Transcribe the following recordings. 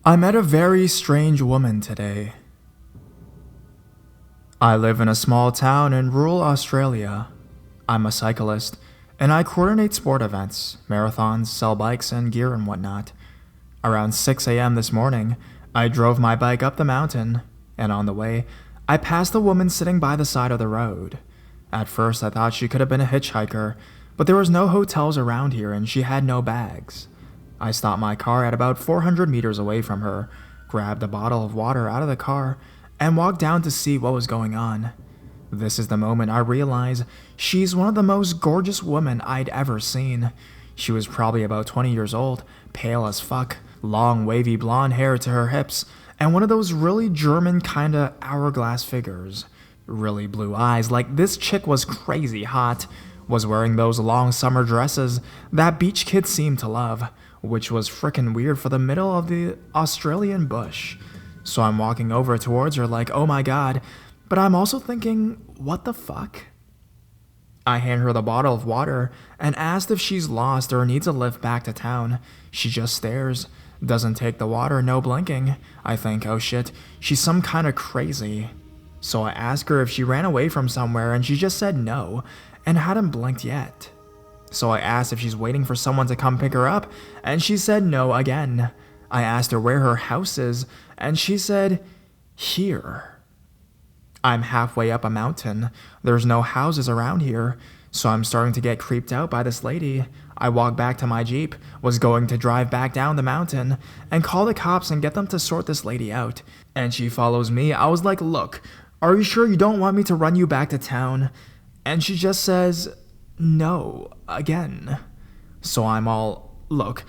I met a very strange woman today. I live in a small town in rural Australia. I'm a cyclist, and I coordinate sport events, marathons, sell bikes and gear and whatnot. Around 6 a.m. this morning, I drove my bike up the mountain, and on the way, I passed a woman sitting by the side of the road. At first, I thought she could have been a hitchhiker, but there was no hotels around here and she had no bags. I stopped my car at about 400 meters away from her, grabbed a bottle of water out of the car, and walked down to see what was going on. This is the moment I realize she's one of the most gorgeous women I'd ever seen. She was probably about 20 years old, pale as fuck, long wavy blonde hair to her hips, and one of those really German kinda hourglass figures. Really blue eyes, like this chick was crazy hot, was wearing those long summer dresses that beach kids seem to love, which was frickin' weird for the middle of the Australian bush. So I'm walking over towards her like, oh my god, but I'm also thinking, what the fuck? I hand her the bottle of water and asked if she's lost or needs a lift back to town. She just stares, doesn't take the water, no blinking. I think, oh shit, she's some kinda crazy. So I asked her if she ran away from somewhere and she just said no, and hadn't blinked yet. So I asked if she's waiting for someone to come pick her up, and she said no again. I asked her where her house is, and she said, here. I'm halfway up a mountain. There's no houses around here, so I'm starting to get creeped out by this lady. I walked back to my Jeep, was going to drive back down the mountain, and call the cops and get them to sort this lady out. And she follows me. I was like, look, are you sure you don't want me to run you back to town? And she just says, no, again. So I'm all, look,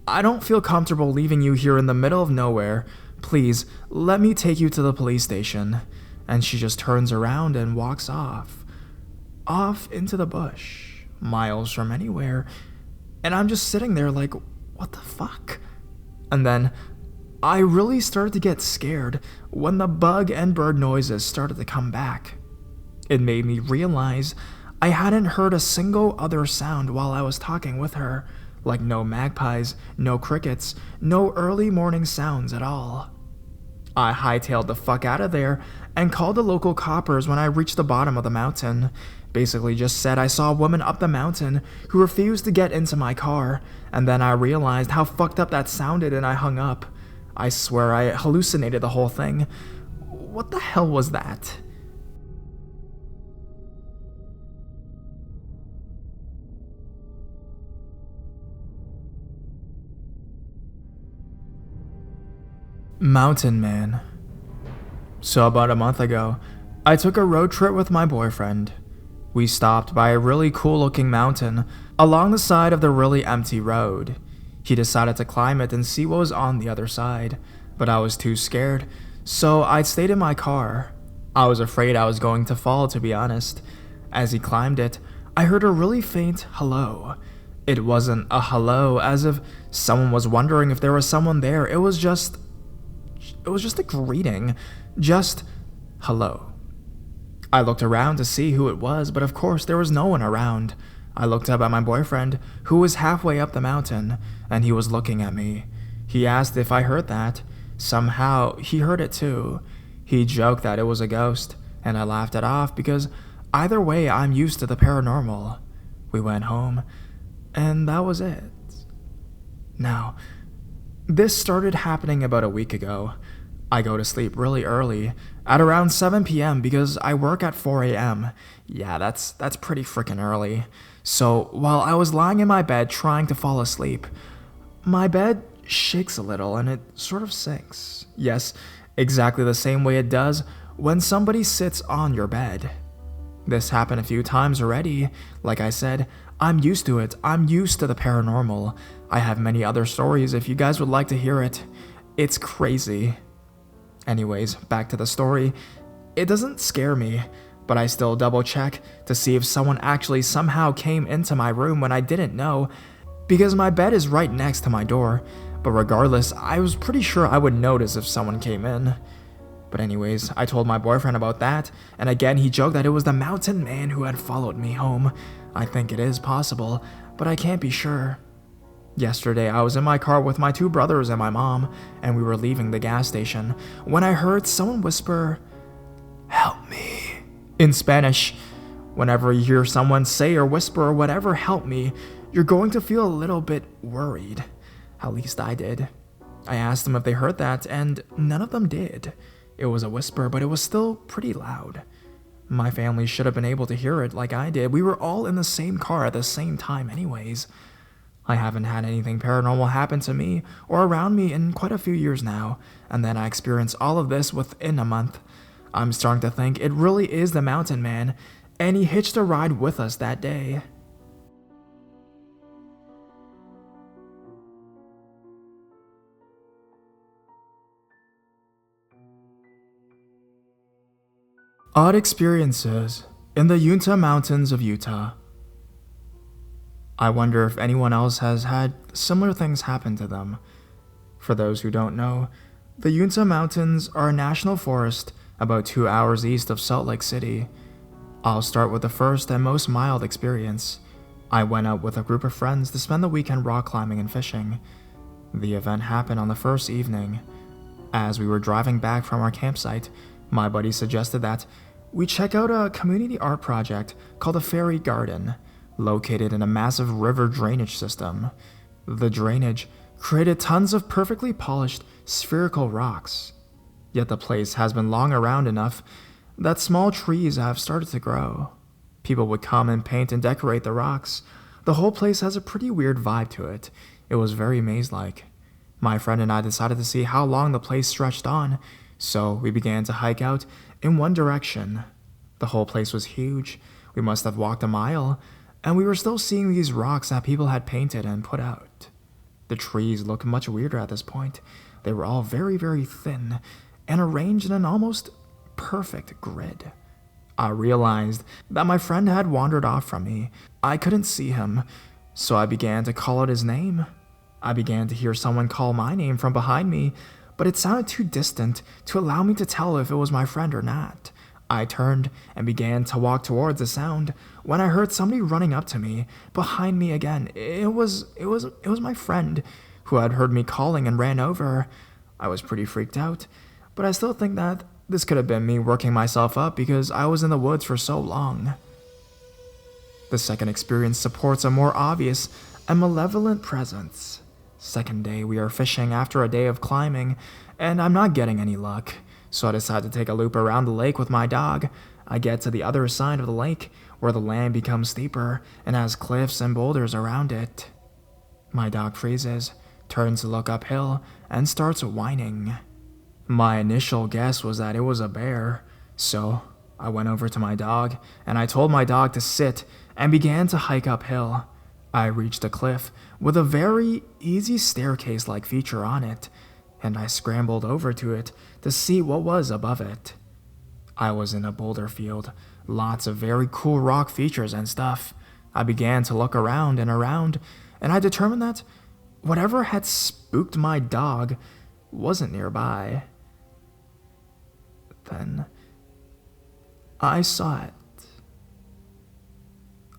I don't feel comfortable leaving you here in the middle of nowhere. Please, let me take you to the police station. And she just turns around and walks off. Off into the bush, miles from anywhere. And I'm just sitting there like, what the fuck? And then I really started to get scared when the bug and bird noises started to come back. It made me realize I hadn't heard a single other sound while I was talking with her, like no magpies, no crickets, no early morning sounds at all. I hightailed the fuck out of there and called the local coppers when I reached the bottom of the mountain. Basically just said I saw a woman up the mountain who refused to get into my car, and then I realized how fucked up that sounded and I hung up. I swear I hallucinated the whole thing. What the hell was that? Mountain Man. So about a month ago, I took a road trip with my boyfriend. We stopped by a really cool looking mountain along the side of the really empty road. He decided to climb it and see what was on the other side, but I was too scared, so I stayed in my car. I was afraid I was going to fall, to be honest. As he climbed it, I heard a really faint hello. It wasn't a hello as if someone was wondering if there was someone there. It was just a greeting. Just hello. I looked around to see who it was, but of course there was no one around. I looked up at my boyfriend, who was halfway up the mountain, and he was looking at me. He asked if I heard that. Somehow, he heard it too. He joked that it was a ghost, and I laughed it off because either way, I'm used to the paranormal. We went home, and that was it. Now, this started happening about a week ago. I go to sleep really early, at around 7 p.m. because I work at 4 a.m. Yeah, that's pretty freaking early. So while I was lying in my bed trying to fall asleep, my bed shakes a little and it sort of sinks. Yes, exactly the same way it does when somebody sits on your bed. This happened a few times already. Like I said, I'm used to it. I'm used to the paranormal. I have many other stories if you guys would like to hear it. It's crazy. Anyways, back to the story. It doesn't scare me, but I still double check to see if someone actually somehow came into my room when I didn't know, because my bed is right next to my door. But regardless, I was pretty sure I would notice if someone came in. But anyways, I told my boyfriend about that, and again he joked that it was the mountain man who had followed me home. I think it is possible, but I can't be sure. Yesterday, I was in my car with my two brothers and my mom, and we were leaving the gas station when I heard someone whisper, "Help me," in Spanish. Whenever you hear someone say or whisper or whatever, "help me," you're going to feel a little bit worried. At least I did. I asked them if they heard that, and none of them did. It was a whisper, but it was still pretty loud. My family should have been able to hear it like I did. We were all in the same car at the same time anyways. I haven't had anything paranormal happen to me or around me in quite a few years now, and then I experienced all of this within a month. I'm starting to think it really is the Mountain Man, and he hitched a ride with us that day. Odd experiences in the Uinta Mountains of Utah. I wonder if anyone else has had similar things happen to them. For those who don't know, the Uinta Mountains are a national forest about 2 hours east of Salt Lake City. I'll start with the first and most mild experience. I went out with a group of friends to spend the weekend rock climbing and fishing. The event happened on the first evening. As we were driving back from our campsite, my buddy suggested that we check out a community art project called the Fairy Garden, located in a massive river drainage system. The drainage created tons of perfectly polished spherical rocks. Yet the place has been long around enough that small trees have started to grow. People would come and paint and decorate the rocks. The whole place has a pretty weird vibe to it. It was very maze-like. My friend and I decided to see how long the place stretched on, so we began to hike out in one direction. The whole place was huge. We must have walked a mile, and we were still seeing these rocks that people had painted and put out. The trees looked much weirder at this point. They were all very, very thin and arranged in an almost perfect grid. I realized that my friend had wandered off from me. I couldn't see him, so I began to call out his name. I began to hear someone call my name from behind me, but it sounded too distant to allow me to tell if it was my friend or not. I turned and began to walk towards the sound when I heard somebody running up to me behind me again. It was my friend who had heard me calling and ran over. I was pretty freaked out, but I still think that this could have been me working myself up because I was in the woods for so long. The second experience supports a more obvious and malevolent presence. Second day, we are fishing after a day of climbing, and I'm not getting any luck. So I decide to take a loop around the lake with my dog. I get to the other side of the lake, where the land becomes steeper and has cliffs and boulders around it. My dog freezes, turns to look uphill, and starts whining. My initial guess was that it was a bear, so I went over to my dog, and I told my dog to sit, and began to hike uphill. I reached a cliff with a very easy staircase-like feature on it, and I scrambled over to it to see what was above it. I was in a boulder field, lots of very cool rock features and stuff. I began to look around, and I determined that whatever had spooked my dog wasn't nearby. Then I saw it.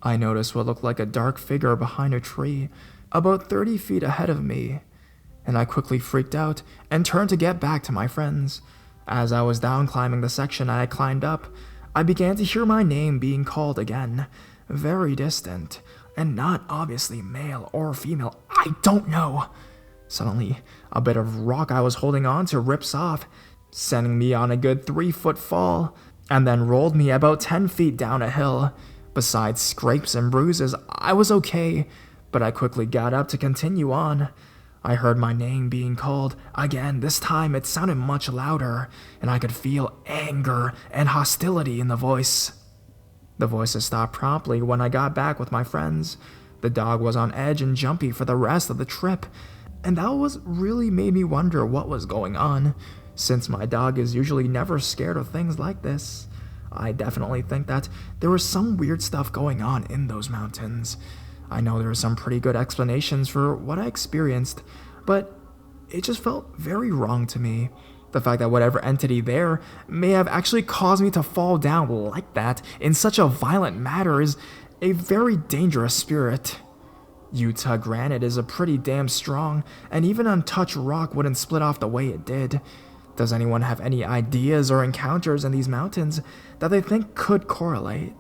I noticed what looked like a dark figure behind a tree, about 30 feet ahead of me, and I quickly freaked out and turned to get back to my friends. As I was down climbing the section I had climbed up, I began to hear my name being called again, very distant, and not obviously male or female, I don't know. Suddenly, a bit of rock I was holding on to rips off, sending me on a good 3-foot fall, and then rolled me about 10 feet down a hill. Besides scrapes and bruises, I was okay, but I quickly got up to continue on. I heard my name being called again. This time it sounded much louder, and I could feel anger and hostility in the voice. The voices stopped promptly when I got back with my friends. The dog was on edge and jumpy for the rest of the trip, and that was really made me wonder what was going on, since my dog is usually never scared of things like this. I definitely think that there was some weird stuff going on in those mountains. I know there are some pretty good explanations for what I experienced, but it just felt very wrong to me. The fact that whatever entity there may have actually caused me to fall down like that in such a violent manner is a very dangerous spirit. Utah granite is a pretty damn strong, and even untouched rock wouldn't split off the way it did. Does anyone have any ideas or encounters in these mountains that they think could correlate?